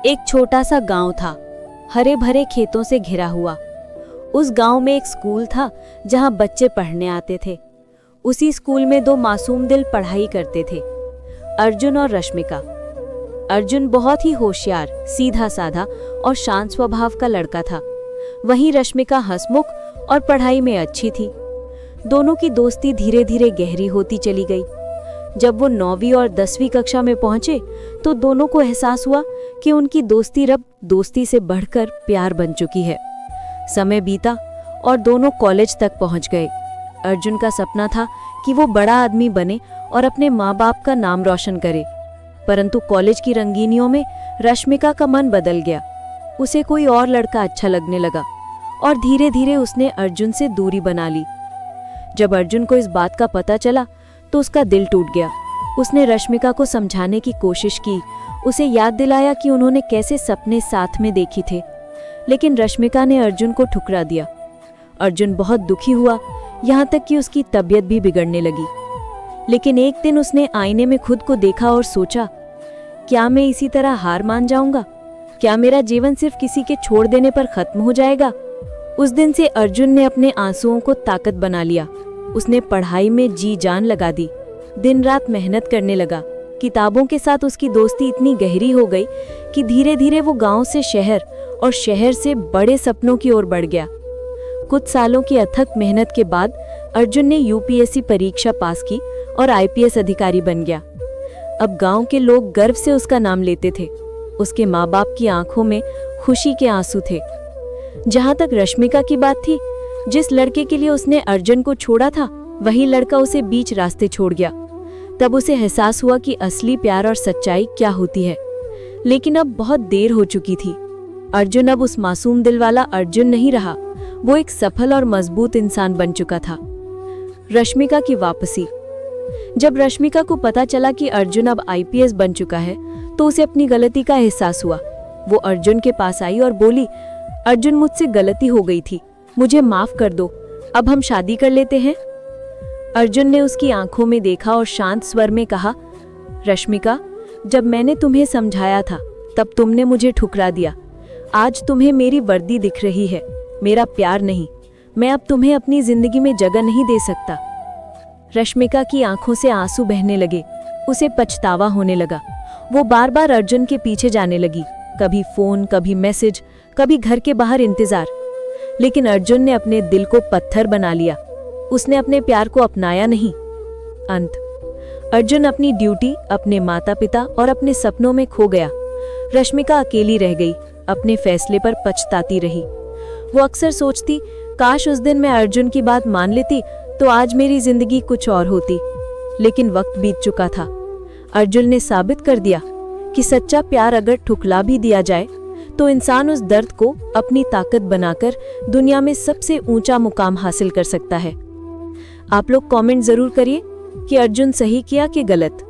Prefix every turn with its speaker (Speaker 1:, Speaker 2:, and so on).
Speaker 1: एक छोटा सा गांव था, हरे भरे खेतों से घिरा हुआ। उस गांव में एक स्कूल था जहां बच्चे पढ़ने आते थे। उसी स्कूल में दो मासूम दिल पढ़ाई करते थे, अर्जुन और रश्मिका। अर्जुन बहुत ही होशियार, सीधा साधा और शांत स्वभाव का लड़का था। वहीं रश्मिका हंसमुख और पढ़ाई में अच्छी थी। दोनों की दोस्ती धीरे धीरे गहरी होती चली गई। जब वो 9वीं और 10वीं कक्षा में पहुंचे तो दोनों को एहसास हुआ कि उनकी दोस्ती अब दोस्ती से बढ़कर प्यार बन चुकी है। समय बीता और दोनों कॉलेज तक पहुंच गए। अर्जुन का सपना था कि वो बड़ा आदमी बने और अपने माँ बाप का नाम रोशन करे, परंतु कॉलेज की रंगीनियों में रश्मिका का मन बदल गया। उसे कोई और लड़का अच्छा लगने लगा और धीरे धीरे उसने अर्जुन से दूरी बना ली। जब अर्जुन को इस बात का पता चला तो उसका दिल टूट गया। उसने रश्मिका को समझाने की कोशिश की, उसे याद दिलाया कि उन्होंने कैसे सपने साथ में देखी थे, लेकिन रश्मिका ने अर्जुन को ठुकरा दिया। अर्जुन बहुत दुखी हुआ, यहाँ तक कि उसकी तबीयत भी बिगड़ने लगी। लेकिन एक दिन उसने आईने में खुद को देखा और सोचा, क्या मैं इसी तरह हार मान जाऊंगा? क्या मेरा जीवन सिर्फ किसी के छोड़ देने पर खत्म हो जाएगा? उस दिन से अर्जुन ने अपने आंसुओं को ताकत बना लिया। उसने पढ़ाई में जी जान लगा दी, दिन रात मेहनत करने लगा। किताबों के साथ उसकी दोस्ती इतनी गहरी हो गई कि धीरे धीरे वो गांव से शहर और शहर से बड़े सपनों की ओर बढ़ गया। कुछ सालों की अथक मेहनत के बाद अर्जुन ने यूपीएससी परीक्षा पास की और आईपीएस अधिकारी बन गया। अब गांव के लोग गर्व से उसका नाम लेते थे। उसके माँ बाप की आंखों में खुशी के आंसू थे। जहां तक रश्मिका की बात थी, जिस लड़के के लिए उसने अर्जुन को छोड़ा था, वही लड़का उसे बीच रास्ते छोड़ गया। तब उसे एहसास हुआ कि असली प्यार और सच्चाई क्या होती है। लेकिन अब बहुत देर हो चुकी थी। अर्जुन अब उस मासूम दिल वाला अर्जुन नहीं रहा, वो एक सफल और मजबूत इंसान बन चुका था। रश्मिका की वापसी। जब रश्मिका को पता चला कि अर्जुन अब आईपीएस बन चुका है तो उसे अपनी गलती का एहसास हुआ। वो अर्जुन के पास आई और बोली, अर्जुन, मुझसे गलती हो गई थी, मुझे माफ कर दो, अब हम शादी कर लेते हैं। अर्जुन ने उसकी आंखों में देखा और शांत स्वर में कहा, रश्मिका, जब मैंने तुम्हें समझाया था तब तुमने मुझे ठुकरा दिया। आज तुम्हें मेरी वर्दी दिख रही है, मेरा प्यार नहीं। मैं अब तुम्हें अपनी जिंदगी में जगह नहीं दे सकता। रश्मिका की आंखों से आंसू बहने लगे। उसे पछतावा होने लगा। वो बार बार अर्जुन के पीछे जाने लगी, कभी फोन, कभी मैसेज, कभी घर के बाहर इंतजार। लेकिन अर्जुन ने अपने दिल को पत्थर बना लिया। उसने अपने प्यार को अपनाया नहीं। अंत, अर्जुन अपनी ड्यूटी, अपने माता पिता और अपने सपनों में खो गया। रश्मिका अकेली रह गई, अपने फैसले पर पछताती रही। वो अक्सर सोचती, काश उस दिन मैं अर्जुन की बात मान लेती तो आज मेरी जिंदगी कुछ और होती। लेकिन वक्त बीत चुका था। अर्जुन ने साबित कर दिया कि सच्चा प्यार अगर ठुकला भी दिया जाए तो इंसान उस दर्द को अपनी ताकत बनाकर दुनिया में सबसे ऊंचा मुकाम हासिल कर सकता है। आप लोग कमेंट जरूर करिए कि अर्जुन सही किया कि गलत।